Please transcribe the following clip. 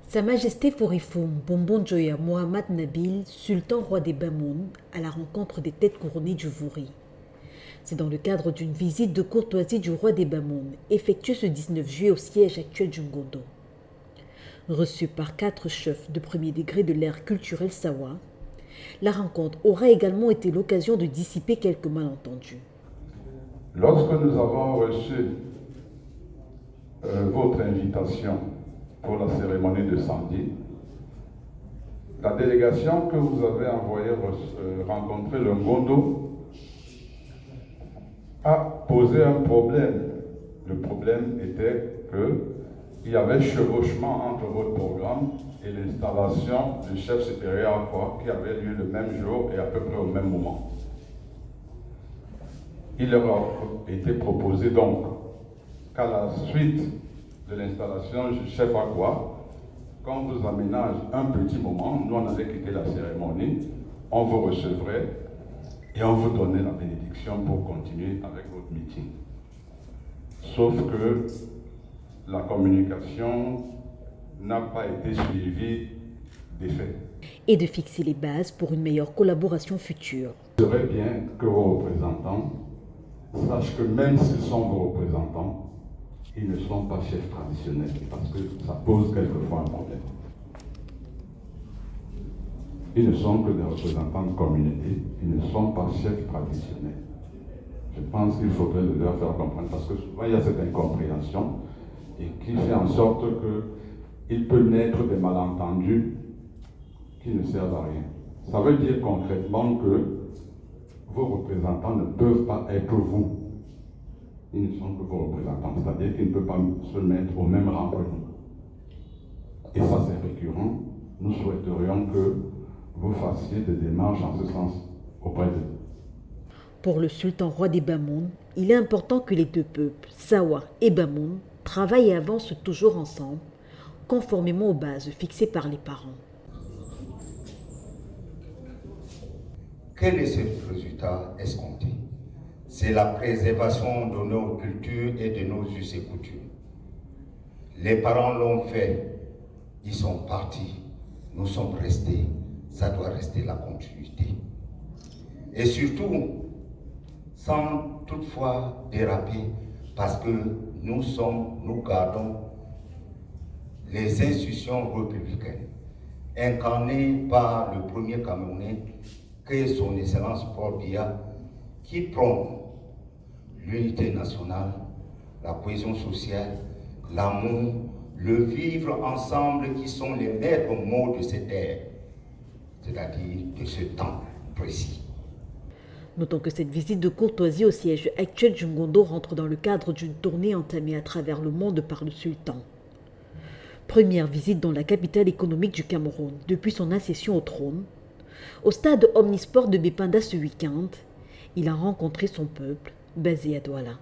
Sa Majesté Forifoum Bombon Joya Mohamed Nabil, sultan roi des Bamoun, à la rencontre des têtes couronnées du Vouri. C'est dans le cadre d'une visite de courtoisie du roi des Bamoun, effectuée ce 19 juillet au siège actuel du Ngondo. Reçu par 4 chefs de premier degré de l'ère culturelle Sawa, la rencontre aura également été l'occasion de dissiper quelques malentendus. Lorsque nous avons reçu votre invitation pour la cérémonie de samedi, la délégation que vous avez envoyée rencontrer le Ngondo a posé un problème. Le problème était qu'il y avait chevauchement entre votre programme et l'installation du chef supérieur à corps qui avait lieu le même jour et à peu près au même moment. Il leur a été proposé donc qu'à la suite de l'installation du chef à quoi, quand on vous aménage un petit moment, nous on allait quitter la cérémonie, on vous recevrait et on vous donnait la bénédiction pour continuer avec votre meeting. Sauf que la communication n'a pas été suivie d'effet. Et de fixer les bases pour une meilleure collaboration future. Il serait bien que vos représentants sachent que même s'ils sont vos représentants, ils ne sont pas chefs traditionnels parce que ça pose quelquefois un problème. Ils ne sont que des représentants de communauté, ils ne sont pas chefs traditionnels. Je pense qu'il faudrait leur faire comprendre parce que souvent il y a cette incompréhension et qui fait en sorte qu'il peut naître des malentendus qui ne servent à rien. Ça veut dire concrètement que vos représentants ne peuvent pas être vous. Ils ne sont que vos représentants, c'est-à-dire qu'ils ne peuvent pas se mettre au même rang que nous. Et ça, c'est récurrent. Nous souhaiterions que vous fassiez des démarches en ce sens auprès d'eux. Pour le sultan roi des Bamoun, il est important que les deux peuples, Sawa et Bamoun, travaillent et avancent toujours ensemble, conformément aux bases fixées par les parents. Quel est ce résultat escompté? C'est la préservation de nos cultures et de nos us et coutumes. Les parents l'ont fait, ils sont partis, nous sommes restés, ça doit rester la continuité. Et surtout, sans toutefois déraper, parce que nous gardons les institutions républicaines, incarnées par le premier Camerounais, que est son Excellence Paul Biya, qui prône l'unité nationale, la cohésion sociale, l'amour, le vivre ensemble qui sont les maîtres mots de cette ère, c'est-à-dire de ce temps précis. Notons que cette visite de courtoisie au siège actuel du Ngondo rentre dans le cadre d'une tournée entamée à travers le monde par le sultan. Première visite dans la capitale économique du Cameroun depuis son accession au trône. Au stade omnisport de Bépinda ce week-end, il a rencontré son peuple basé à Douala.